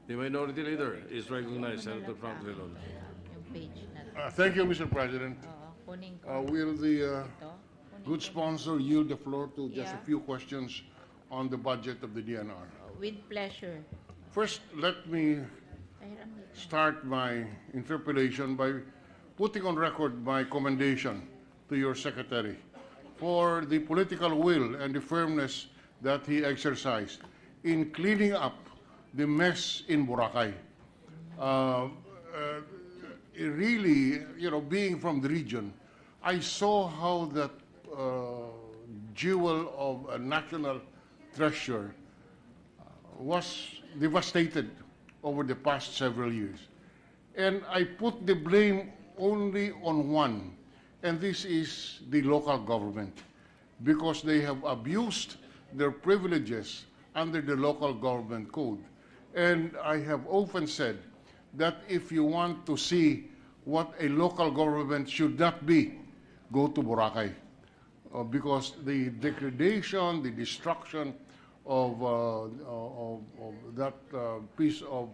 The Minority Leader is recognized, Senator Frank Drilon. Yung page na to. Thank you, Mr. President. Oo, kunin ko. Will the Ito. Kunin good ko. sponsor yield the floor to just a Yeah. few questions on the budget of the DNR? With pleasure. First, let me Pahiram dito. start my interpellation by putting on record my commendation to your secretary for the political will and the firmness that he exercised in cleaning up the mess in Boracay. Really, being from the region, I saw how that jewel of a national treasure was devastated over the past several years. And I put the blame only on one, and this is the local government, because they have abused their privileges under the local government code. And I have often said that if you want to see what a local government should not be, go to Boracay. Because the degradation, the destruction of that piece of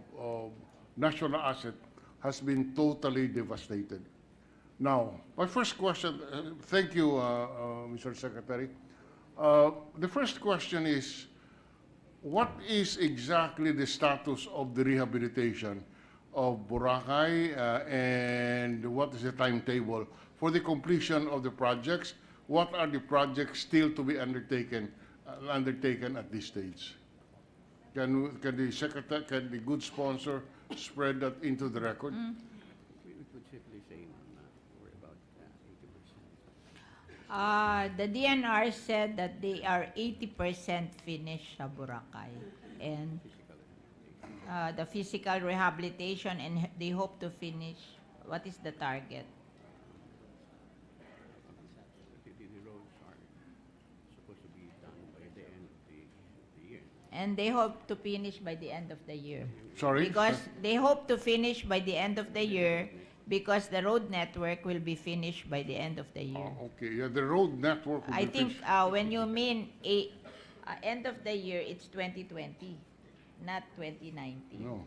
national asset has been totally devastated. Now, my first question, thank you, Mr. Secretary. The first question is, what is exactly the status of the rehabilitation of Boracay and what is the timetable for the completion of the projects? What are the projects still to be undertaken at this stage? Can the secretary, can the good sponsor spread that into the record? We could simply say we're about 80%. The DNR said that they are 80% finished sa Boracay. And the physical rehabilitation, and they hope to finish. What is the target? The roads are supposed to be done by the end of the year. And they hope to finish by the end of the year. Sorry? Because they hope to finish by the end of the year because the road network will be finished by the end of the year. Okay, yeah, the road network will I be think finished. when you mean end of the year, it's 2020, not 2019. No,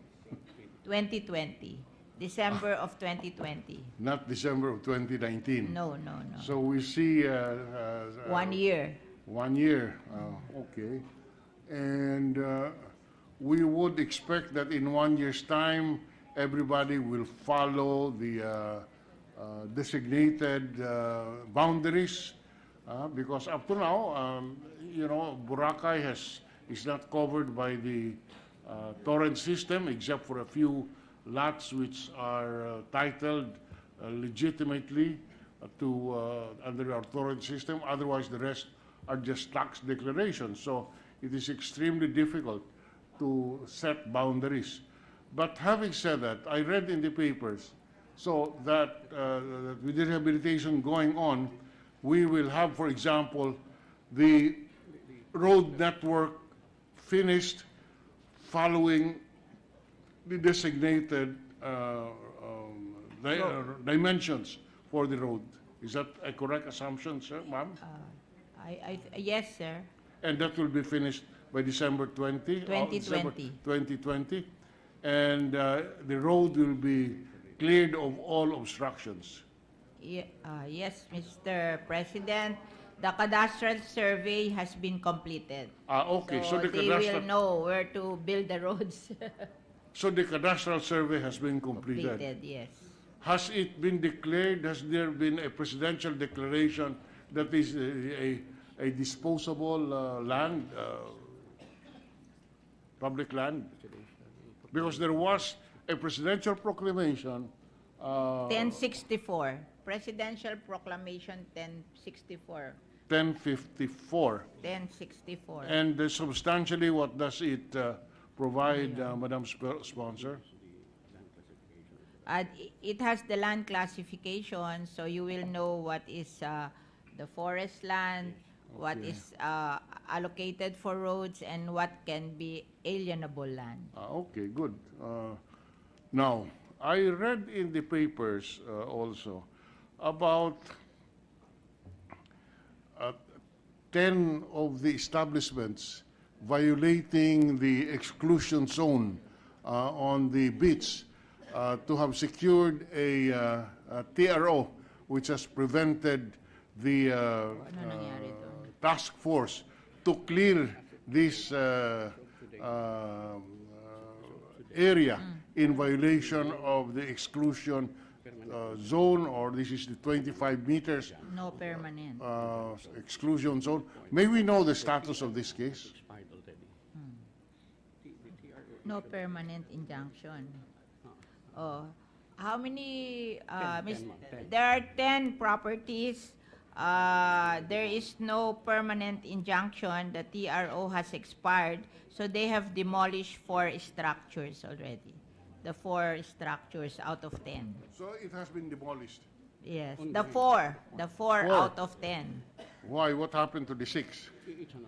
2020, December of 2020. not December of 2019. No. So we see 1 year. 1 year, okay. And we would expect that in 1 year's time, everybody will follow the designated boundaries, because up to now, Boracay is not covered by the torrent system, except for a few lots which are titled legitimately under our torrent system. Otherwise, the rest are just tax declarations. So it is extremely difficult to set boundaries. But having said that, I read in the papers so that with the rehabilitation going on, we will have, for example, the road network finished following the designated dimensions for the road. Is that a correct assumption, sir, ma'am? Yes, sir. And that will be finished by December 20? 2020. 2020. And the road will be cleared of all obstructions. Yes, Mr. President. The cadastral survey has been completed. Okay, so the they will cadastral, know where to build the roads. so the cadastral survey has been completed. Completed, yes. Has it been declared? Has there been a presidential declaration that is a disposable land, public land? Because there was a presidential proclamation. 1064. Presidential Proclamation 1064. 1054. 1064. And substantially, what does it provide, Madam Sponsor? It has the land classification, so you will know what is the forest land, what is allocated for roads, and what can be alienable land. Okay, good. Now, I read in the papers also about 10 of the establishments violating the exclusion zone on the beach to have secured a TRO which has prevented the nangyari doon? task force to clear this area in violation of the exclusion zone, or this is the 25 meters No permanent. exclusion zone. May we know the status of this case? Expired already. No permanent injunction. Oh, how many, there are 10 properties. There is no permanent injunction. The TRO has expired, so they have demolished 4 structures already. The 4 structures out of 10. So it has been demolished. Yes, the 4 Four. out of 10. Why? What happened to the 6? It's an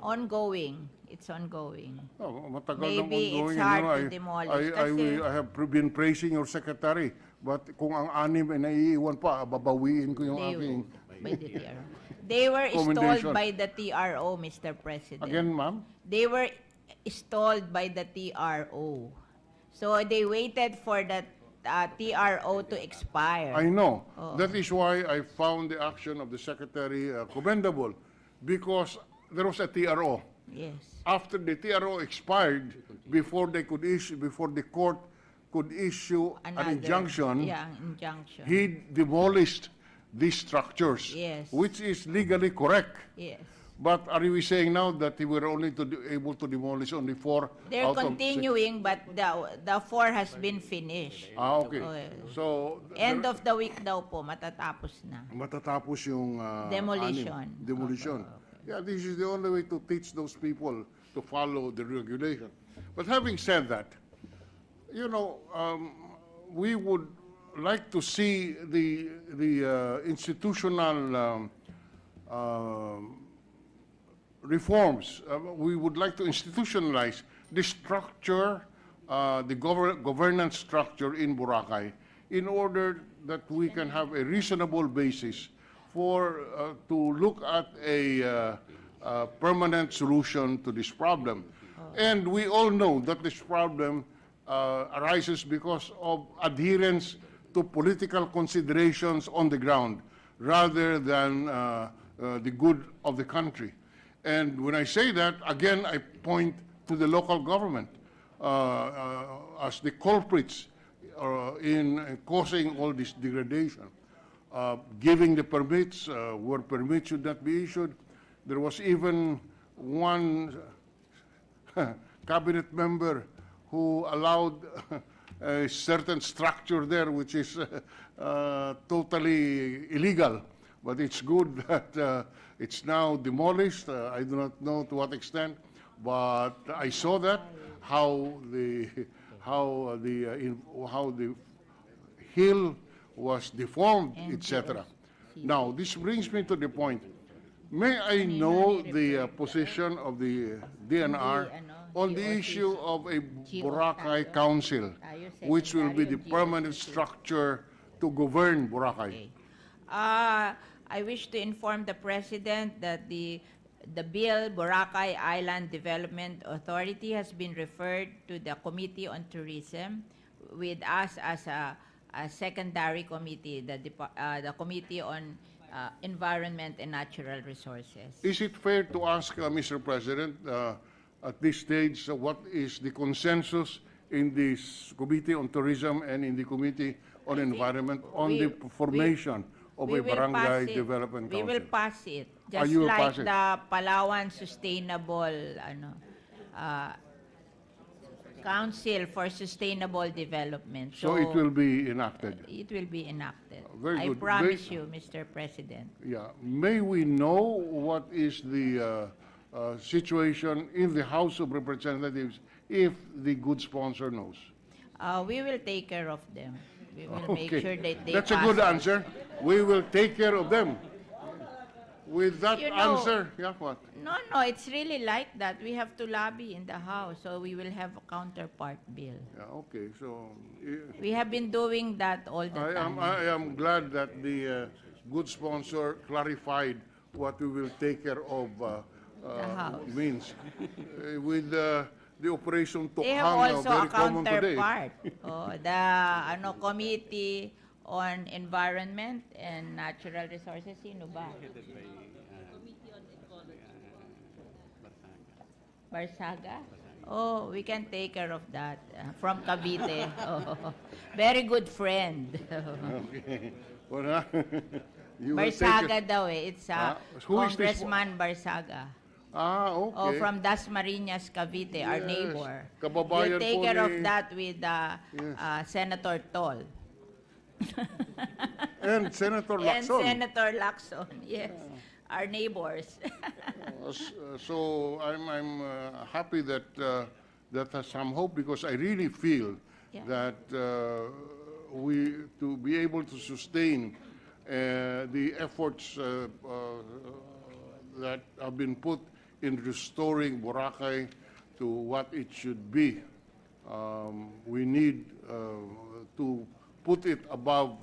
Ongoing. It's ongoing. Oh, matagal nang Maybe it's ongoing. hard You know, to demolish kasi- I have been praising your secretary, but kung ang 6 ay naiiwan pa, babawiin ko yung They aking... by the TRO. They were installed Commendation. by the TRO, Mr. President. Again, ma'am? They were installed by the TRO. So they waited for the TRO to expire. I know. Oh. That is why I found the action of the secretary commendable, because there was a TRO. Yes. After the TRO expired, before they could issue, before the court could issue an Another- injunction, Yeah, injunction. he demolished these structures, Yes. which is legally correct. Yes. But are we saying now that he were only able to demolish only 4 They're out of 6? continuing, but the 4 has been finished. Okay. Okay. So, End of the week daw po, matatapos na. matatapos yung Demolition. demolition. Yeah, this is the only way to teach those people to follow the regulation. But having said that, you know, we would like to see the institutional reforms. We would like to institutionalize the structure, the governance structure in Boracay, in order that we can have a reasonable basis for to look at a permanent solution to this problem. And we all know that this problem arises because of adherence to political considerations on the ground, rather than the good of the country. And when I say that, again, I point to the local government as the culprits in causing all this degradation. Giving the permits where permits should not be issued. There was even one cabinet member who allowed a certain structure there which is totally illegal. But it's good that it's now demolished. I do not know to what extent, but I saw that how the hill was deformed, etc. Now, this brings me to the point. May I know the position of the DNR on the issue of a Boracay Council, which will be the permanent structure to govern Boracay? I wish to inform the President that the bill, Boracay Island Development Authority, has been referred to the Committee on Tourism, with us as a secondary committee, the Committee on Environment and Natural Resources. Is it fair to ask, Mr. President, at this stage, what is the consensus in this Committee on Tourism and in the Committee on Environment on the formation of a barangay development council? We will pass it, just you will like pass it? the Palawan Sustainable Council for Sustainable Development. So it will be enacted. It will be enacted. Very I good. promise you, Mr. President. Yeah. May we know what is the situation in the House of Representatives if the good sponsor knows? We will take care of them. We will make sure that they That's a pass good it. answer. We will take care of them. With that You know- answer, yeah, what? No, it's really like that. We have to lobby in the House, so we will have a counterpart bill. Yeah, okay. So We have been doing that all the time. I am glad that the good sponsor clarified what we will take care of House. means. With the Operation They have Tukhang, also very a common today. counterpart. The Committee on Environment and Natural Resources, sino ba? Headed by Barsaga? Oh, we can take care of that. From Cavite. Oh, very good friend. Okay. Well, you will take Barsaga it. daw eh. It's Who is this Congressman Barsaga. Okay. Oh, from Dasmariñas, Cavite, our Yes. neighbor. Kababayan We'll take po care of ni- that with Senator Tol. And Senator And Lacson. Senator Lacson, yes. Our neighbors. So I'm happy that that has some hope, because I really feel Yeah. that we to be able to sustain the efforts that have been put in restoring Boracay to what it should be. We need to put it above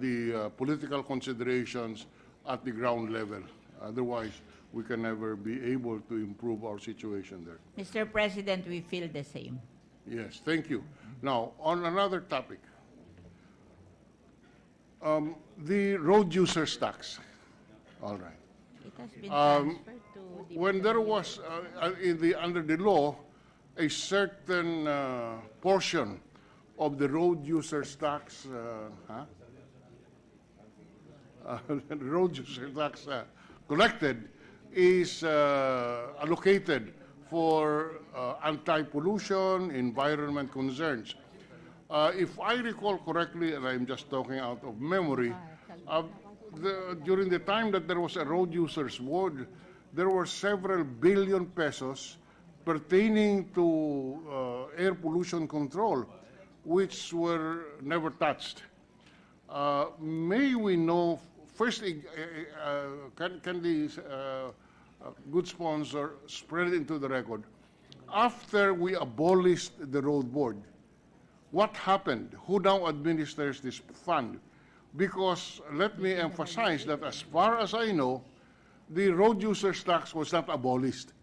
the political considerations at the ground level. Otherwise, we can never be able to improve our situation there. Mr. President, we feel the same. Yes, thank you. Now, on another topic, the road users tax. All right. It has been transferred to the... When there was under the law a certain portion of the road users tax, the road user tax collected is allocated for anti-pollution, environment concerns. If I recall correctly, and I'm just talking out of memory, during the time that there was a road users board, there were several billion pesos pertaining to air pollution control, which were never touched. May we know, first, can the good sponsor spread it into the record, after we abolished the road board, what happened? Who now administers this fund? Because let me emphasize that as far as I know, the road users tax was not abolished.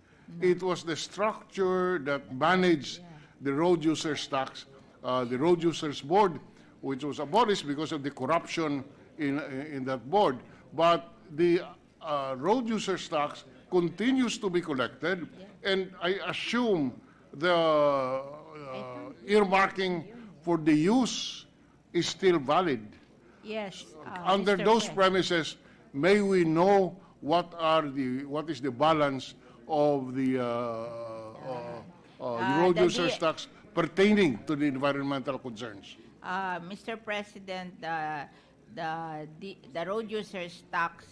It was the structure that managed the road users tax, the road users board, which was abolished because of the corruption in that board. But the road users tax continues to be collected, and I assume the earmarking for the use is still valid. Yes. Under Mr. those Pre- premises, may we know what is the balance of the road the users tax pertaining to the environmental concerns? Mr. President, the road users tax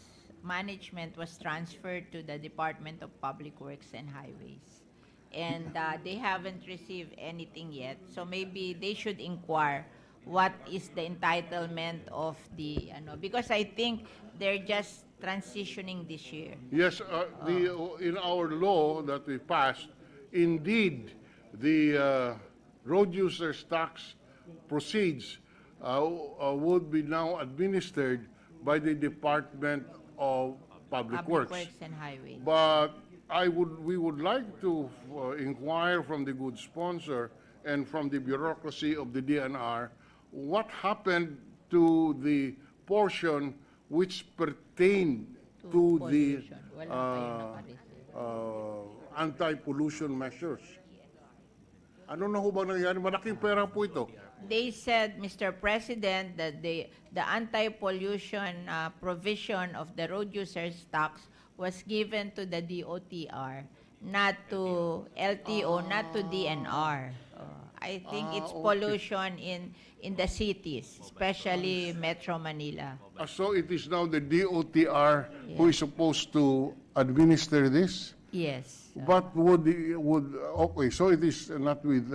management was transferred to the Department of Public Works and Highways. And they haven't received anything yet. So maybe they should inquire what is the entitlement of the, because I think they're just transitioning this year. Yes, in our law that we passed, indeed, the road users tax proceeds would be now administered by the Department of Public Works. And Highways. But we would like to inquire from the good sponsor and from the bureaucracy of the DNR what happened to the portion which pertained to the pollution. Wala kayong anti-pollution measures. Ano na ho ba nangyari? Malaking pera po ito. They said, Mr. President, that the anti-pollution provision of the road users tax was given to the DOTR, not to LTO, not to DNR. I think it's okay. pollution in the cities, especially Metro Manila. So it is now the DOTR who is supposed to administer this? Yes. But okay, so it is not with...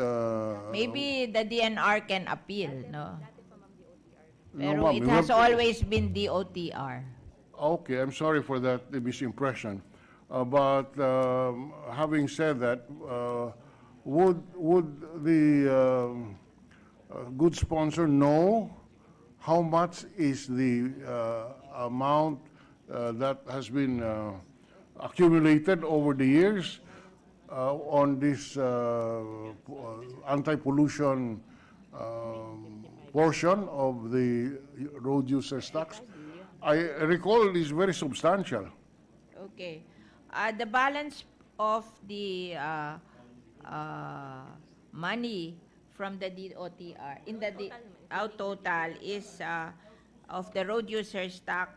Maybe the DNR can appeal, no? No, Pero ma'am, it we has have to- always been DOTR. Okay, I'm sorry for that misimpression. But having said that, would the good sponsor know how much is the amount that has been accumulated over the years? on this anti-pollution portion of the road users tax, I recall is very substantial. Okay. The balance of the money from the DOTR in the our total is of the road users tax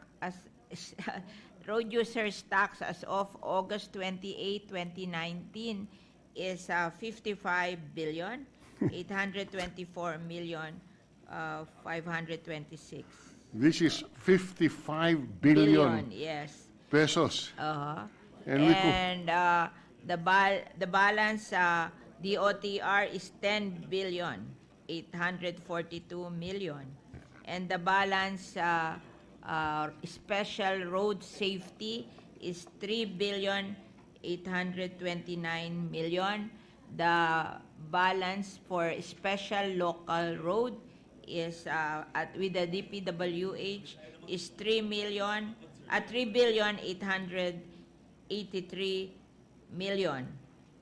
road users tax as of August 28, 2019 is 55 billion 824 million 526 This is 55 billion yes. pesos. Uh-huh. And we And the balance DOTR is 10 billion 842 million, and the balance special road safety is 3 billion 829 million. The balance for special local road is with the DPWH is 3 billion 883 million,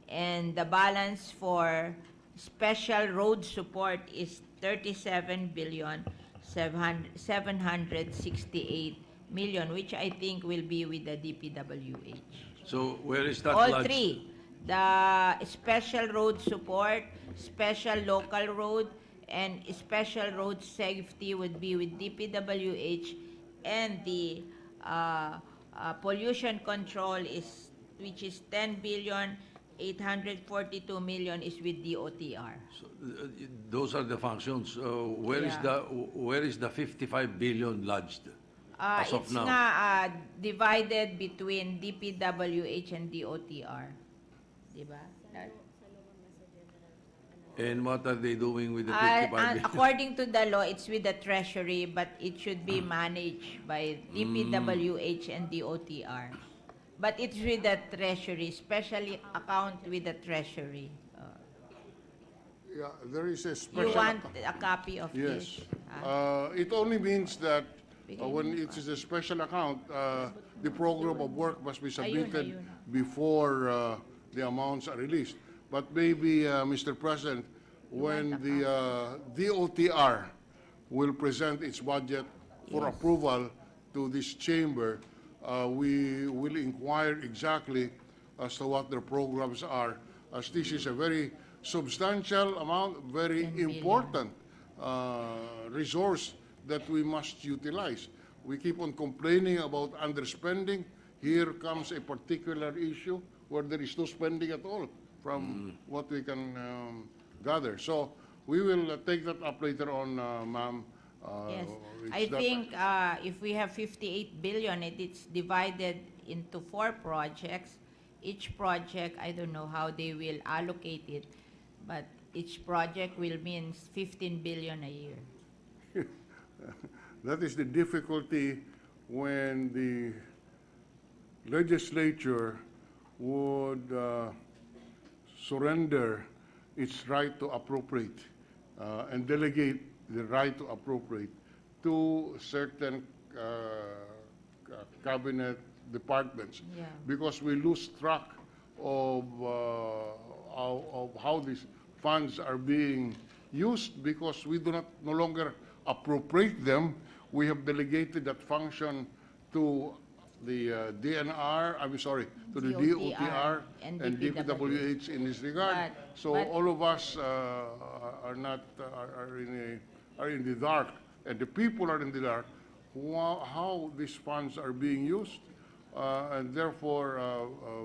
and the balance for special road support is 37 billion 768 million, which I think will be with the DPWH. So where is that All lodged? three, the special road support, special local road, and special road safety would be with DPWH, and the pollution control is, which is 10 billion 842 million, is with DOTR. So, those are the functions. Where is Yeah. the 55 billion lodged as of It's now? nga divided between DPWH and DOTR. Diba? And what are they doing with the 55 billion? According to the law, it's with the Treasury, but it should be managed by DPWH and DOTR. But it's with the Treasury, especially account with the Treasury. Yeah, there is a special. You want a copy of Yes. this? It only means that when it is a special account, the program of work must be submitted ayun. before the amounts are released. But maybe, Mr. President, when the DOTR will present its budget for approval to this chamber, we will inquire exactly as to what their programs are, as this is a very substantial amount, very important resource that we must utilize. We keep on complaining about underspending. Here comes a particular issue where there is no spending at all from what we can gather. So we will take that up later on, ma'am. Yes. It's I that- think if we have 58 billion, it's divided into 4 projects. Each project, I don't know how they will allocate it, but each project will mean 15 billion a year. That is the difficulty when the legislature would surrender its right to appropriate and delegate the right to appropriate to certain cabinet departments, Yeah. because we lose track of how these funds are being used, because we do not no longer appropriate them. We have delegated that function to the DNR, I'm sorry, to the DOTR and and DPWH in this regard. But- All of us are in the dark, and the people are in the dark how these funds are being used, and therefore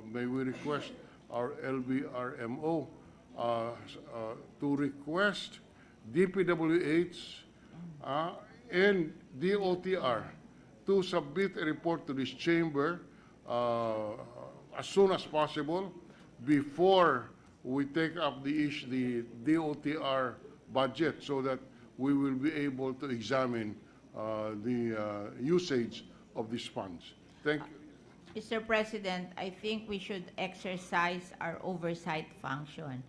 may we request our LBRMO to request DPWH and DOTR to submit a report to this chamber as soon as possible before we take up the DOTR budget, so that we will be able to examine the usage of these funds. Thank you. Mr. President, I think we should exercise our oversight function.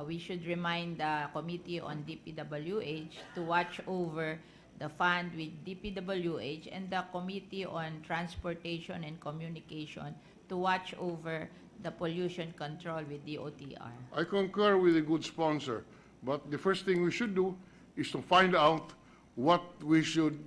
We should remind the Committee on DPWH to watch over the fund with DPWH, and the Committee on Transportation and Communication to watch over the pollution control with DOTR. I concur with a good sponsor, but the first thing we should do is to find out what we should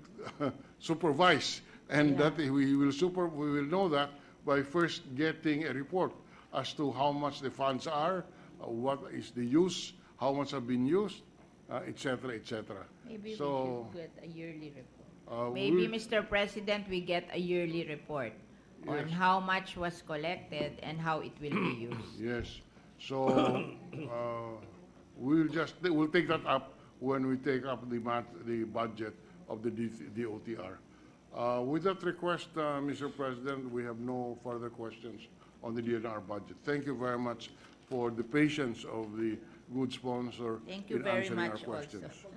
supervise, and Yeah. that we will know that by first getting a report as to how much the funds are, what is the use, how much have been used, et cetera, et cetera. Maybe So, we should get a yearly report. uh, Maybe, we'll- Mr. President, we get a yearly report on Yes. how much was collected and how it will be used. Yes. So we'll take that up when we take up the budget of the DOTR. With that request, Mr. President, we have no further questions on the DNR budget. Thank you very much for the patience of the good sponsor Thank you in very answering our much questions. also.